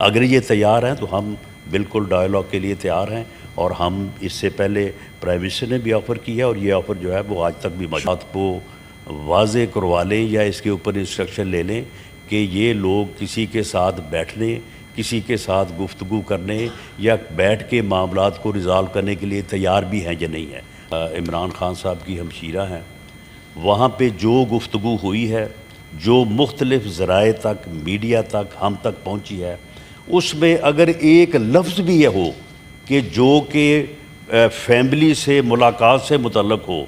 अगर ये तैयार हैं तो हम बिल्कुल डायलॉग के लिए तैयार हैं और हम इससे पहले प्राइम मिनिस्टर ने भी ऑफ़र किया और ये ऑफ़र जो है वो आज तक भी मौजूद वो वाज़े करवा लें या इसके ऊपर इंस्ट्रक्शन ले लें कि ये लोग किसी के साथ बैठने, किसी के साथ गुफ्तगू करने या बैठ के मामलात को रिज़ॉल्व करने के लिए तैयार भी हैं या नहीं है। इमरान खान साहब की हमशीरा हैं, वहाँ पे जो गुफ्तगू हुई है, जो मुख्तलिफ़ ज़राए तक, मीडिया तक, हम तक पहुँची है, उसमें अगर एक लफ्ज़ भी ये हो कि जो कि फैमिली से मुलाकात से मुतल्लक़ हो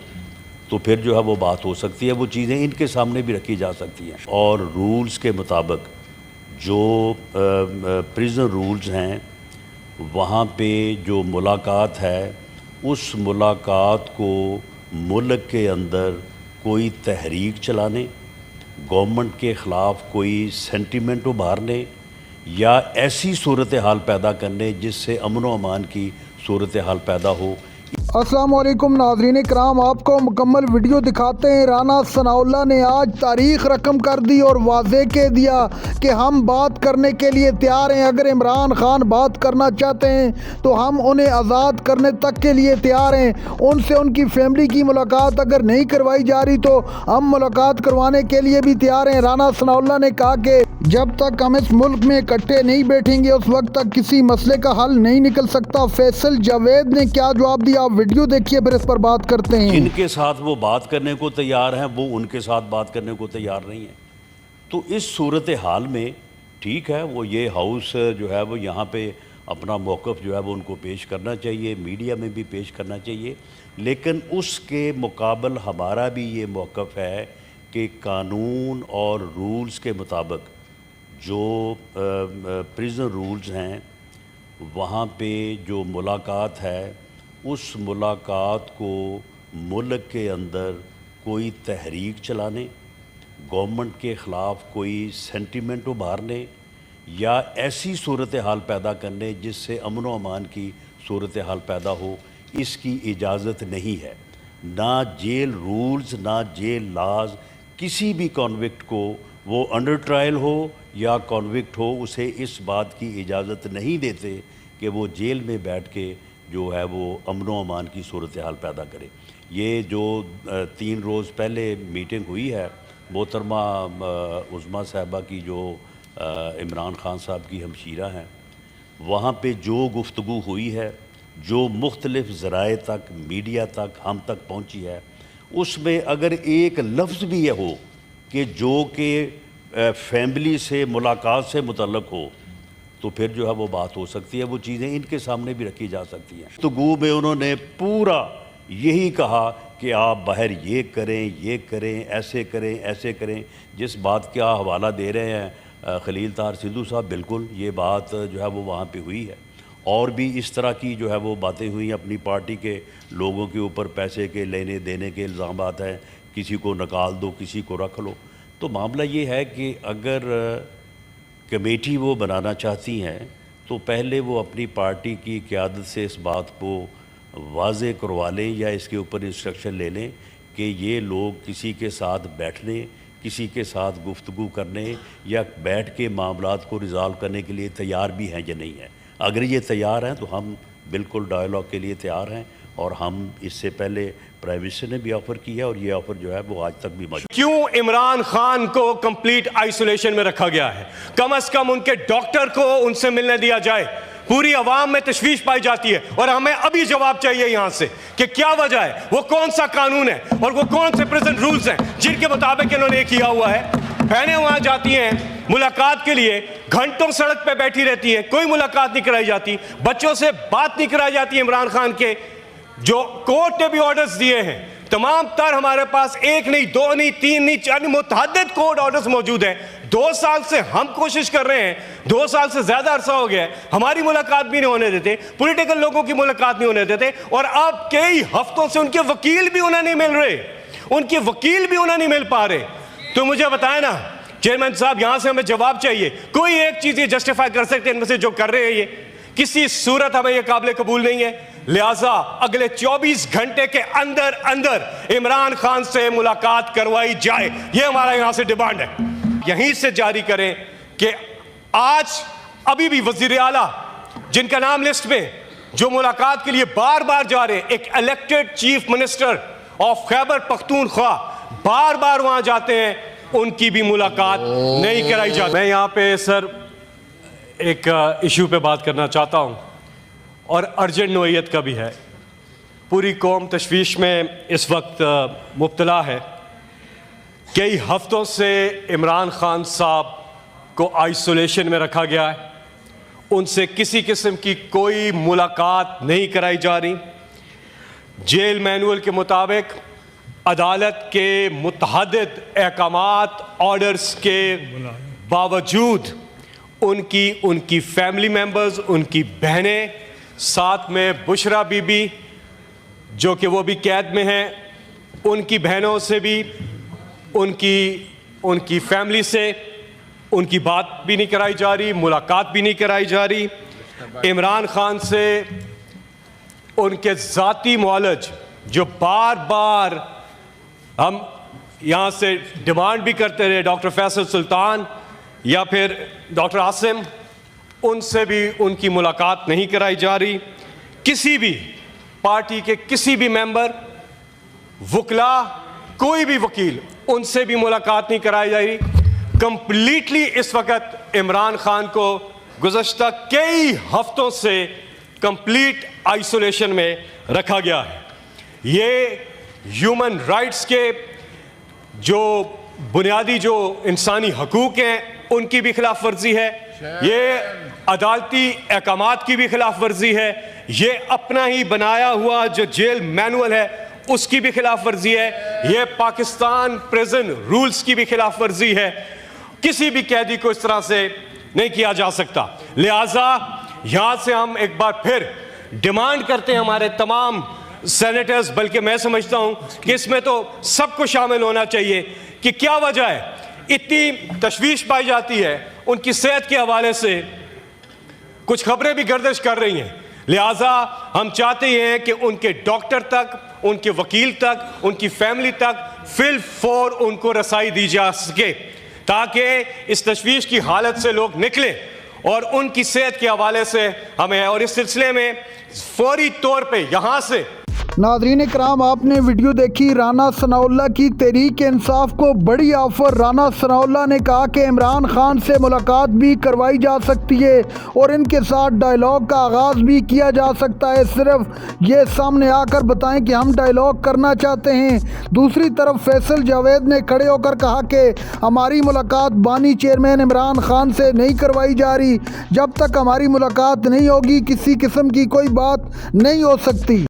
तो फिर जो है वो बात हो सकती है, वो चीज़ें इनके सामने भी रखी जा सकती हैं। और रूल्स के मुताबिक जो प्रिजन रूल्स हैं वहाँ पे जो मुलाकात है, उस मुलाकात को मुल्क के अंदर कोई तहरीक चलाने, गवर्नमेंट के ख़िलाफ़ कोई सेंटिमेंट उभारने या ऐसी सूरत हाल पैदा करने जिससे अमन व अमान की सूरत हाल पैदा हो। अस्सलाम वालेकुम नाज़रीन इकराम, आपको मुकम्मल वीडियो दिखाते हैं। राना सनाउल्लाह ने आज तारीख रकम कर दी और वाज़े कह दिया कि हम बात करने के लिए तैयार हैं। अगर इमरान खान बात करना चाहते हैं तो हम उन्हें आज़ाद करने तक के लिए तैयार हैं। उनसे उनकी फैमिली की मुलाकात अगर नहीं करवाई जा रही तो हम मुलाकात करवाने के लिए भी तैयार हैं। राना सनाउल्लाह ने कहा कि जब तक हम इस मुल्क में इकट्ठे नहीं बैठेंगे उस वक्त तक किसी मसले का हल नहीं निकल सकता। फैसल जावेद ने क्या जवाब दिया, आप वीडियो देखिए फिर इस पर बात करते हैं। जिनके साथ वो बात करने को तैयार हैं वो उनके साथ बात करने को तैयार नहीं है। तो इस सूरत हाल में ठीक है, वो ये हाउस जो है वो यहाँ पे अपना मौक़िफ़ जो है वो उनको पेश करना चाहिए, मीडिया में भी पेश करना चाहिए, लेकिन उसके मुकाबल हमारा भी ये मौक़िफ़ है कि कानून और रूल्स के मुताबिक जो प्रिजन रूल्स हैं वहाँ पे जो मुलाकात है, उस मुलाकात को मुल्क के अंदर कोई तहरीक चलाने, गवर्नमेंट के ख़िलाफ़ कोई सेंटिमेंट उभारने या ऐसी सूरत हाल पैदा करने जिससे अमन व अमान की सूरत हाल पैदा हो, इसकी इजाज़त नहीं है। ना जेल रूल्स, ना जेल लाज किसी भी कॉन्विक्ट को, वो अंडर ट्रायल हो या कॉन्विक्ट हो, उसे इस बात की इजाज़त नहीं देते कि वो जेल में बैठ के जो है वो अमन व अमान की सूरत हाल पैदा करे। ये जो 3 रोज़ पहले मीटिंग हुई है मोहतरमा उज़्मा साहिबा की, जो इमरान खान साहब की हमशीरा हैं, वहाँ पे जो गुफ्तगू हुई है, जो मुख्तलिफ़ ज़राए तक, मीडिया तक, हम तक पहुँची है, उसमें अगर एक लफ्ज़ भी ये हो कि जो कि फैमिली से मुलाकात से मुतल्लक़ हो तो फिर जो है वो बात हो सकती है, वो चीज़ें इनके सामने भी रखी जा सकती हैं। तो गू में उन्होंने पूरा यही कहा कि आप बाहर ये करें, ये करें, ऐसे करें, ऐसे करें। जिस बात का हवाला दे रहे हैं खलील तार सिद्धू साहब, बिल्कुल ये बात जो है वो वहाँ पे हुई है। और भी इस तरह की जो है वो बातें हुई, अपनी पार्टी के लोगों के ऊपर पैसे के लेने देने के इल्ज़ामात हैं, किसी को निकाल दो, किसी को रख लो। तो मामला ये है कि अगर कमेटी वो बनाना चाहती हैं तो पहले वो अपनी पार्टी की क़यादत से इस बात को वाज़े करवा लें या इसके ऊपर इंस्ट्रक्शन ले लें कि ये लोग किसी के साथ बैठने, किसी के साथ गुफ्तगू करने या बैठ के मामलात को रिज़ॉल्व करने के लिए तैयार भी हैं या नहीं है। अगर ये तैयार हैं तो हम बिल्कुल डायलॉग के लिए तैयार हैं और हम इससे पहले प्राइम मिनिस्टर ने भी ऑफ़र किया और ये ऑफ़र जो है वो आज तक भी मौजूद। क्यों इमरान खान को कंप्लीट आइसोलेशन में रखा गया है? कम से कम उनके डॉक्टर को उनसे मिलने दिया जाए। पूरी अवाम में तशवीश पाई जाती है और हमें अभी जवाब चाहिए यहां से कि क्या वजह है, वो कौन सा कानून है और वो कौन से प्रिजन रूल्स हैं जिनके मुताबिक इन्होंने ये किया हुआ है। बहनें वहां जाती हैं मुलाकात के लिए, घंटों सड़क पे बैठी रहती है, कोई मुलाकात नहीं कराई जाती, बच्चों से बात नहीं कराई जाती। इमरान खान के जो कोर्ट ने भी ऑर्डर्स दिए हैं, तमाम तर हमारे पास 1 नहीं, 2 नहीं, 3 नहीं, 4 मुतअद्दिद कोर्ट ऑर्डर्स मौजूद हैं। 2 साल से हम कोशिश कर रहे हैं, 2 साल से ज्यादा अरसा हो गया है, हमारी मुलाकात भी नहीं होने देते, पॉलिटिकल लोगों की मुलाकात नहीं होने देते और अब कई हफ्तों से उनके वकील भी उन्हें नहीं मिल रहे, उनके वकील भी उन्हें नहीं मिल पा रहे। तो मुझे बताएं ना चेयरमैन साहब, यहां से हमें जवाब चाहिए। कोई एक चीज ये जस्टिफाई कर सकते हैं इनमें से जो कर रहे हैं, ये किसी सूरत हमें ये काबिल कबूल नहीं है। लिहाजा अगले 24 घंटे के अंदर अंदर इमरान खान से मुलाकात करवाई जाए, ये हमारा यहां से डिमांड है। यहीं से जारी करें कि आज अभी भी वजीर आला जिनका नाम लिस्ट में, जो मुलाकात के लिए बार बार जा रहे, एक elected chief minister of Khyber Pakhtunkhwa बार बार वहां जाते हैं, उनकी भी मुलाकात नहीं कराई जाती। मैं यहां पे सर एक इशू पे बात करना चाहता हूं और अर्जेंट नोयत का भी है। पूरी कौम तशवीश में इस वक्त मुब्तला है। कई हफ्तों से इमरान खान साहब को आइसोलेशन में रखा गया है, उनसे किसी किस्म की कोई मुलाकात नहीं कराई जा रही। जेल मैनुअल के मुताबिक अदालत के मुतअद्दिद अहकामात ऑर्डर्स के बावजूद उनकी फैमिली मेंबर्स, उनकी बहनें, साथ में बुशरा बीबी जो कि वो भी कैद में हैं, उनकी बहनों से भी, उनकी फैमिली से उनकी बात भी नहीं कराई जा रही, मुलाकात भी नहीं कराई जा रही। इमरान खान से उनके ज़ाती मुआलज जो बार बार हम यहाँ से डिमांड भी करते रहे, डॉक्टर फैसल सुल्तान या फिर डॉक्टर आसिम, उनसे भी उनकी मुलाकात नहीं कराई जा रही। किसी भी पार्टी के किसी भी मेंबर, वकला, कोई भी वकील, उनसे भी मुलाकात नहीं कराई जा रही। कंप्लीटली इस वक्त इमरान खान को गुज़श्ता कई हफ्तों से कंप्लीट आइसोलेशन में रखा गया है। ये ह्यूमन राइट्स के जो बुनियादी जो इंसानी हकूक़ हैं उनकी भी खिलाफ वर्जी है, ये अदालती अहकामात की भी खिलाफ वर्जी है, ये अपना ही बनाया हुआ जो जेल मैनुअल है उसकी भी खिलाफ वर्जी है, ये पाकिस्तान प्रिजन रूल्स की भी खिलाफ वर्जी है। किसी भी कैदी को इस तरह से नहीं किया जा सकता। लिहाजा यहां से हम एक बार फिर डिमांड करते हैं हमारे तमाम सेनेटर्स, बल्कि मैं समझता हूं कि इसमें तो सबको शामिल होना चाहिए कि क्या वजह है इतनी तशवीश पाई जाती है। उनकी सेहत के हवाले से कुछ खबरें भी गर्दिश कर रही हैं। लिहाजा हम चाहते हैं कि उनके डॉक्टर तक, उनके वकील तक, उनकी फैमिली तक फिल फौर उनको रसाई दी जा सके, ताकि इस तशवीश की हालत से लोग निकले और उनकी सेहत के हवाले से हमें, और इस सिलसिले में फौरी तौर पे यहाँ से। नाज़रीन कराम, आपने वीडियो देखी राना सनाउल्लाह की तहरीक इंसाफ को बड़ी ऑफर। राना सनाउल्लाह ने कहा कि इमरान खान से मुलाकात भी करवाई जा सकती है और इनके साथ डायलॉग का आगाज़ भी किया जा सकता है। सिर्फ ये सामने आकर बताएं कि हम डायलॉग करना चाहते हैं। दूसरी तरफ फैसल जावेद ने खड़े होकर कहा कि हमारी मुलाकात बानी चेयरमैन इमरान खान से नहीं करवाई जा रही। जब तक हमारी मुलाकात नहीं होगी किसी किस्म की कोई बात नहीं हो सकती।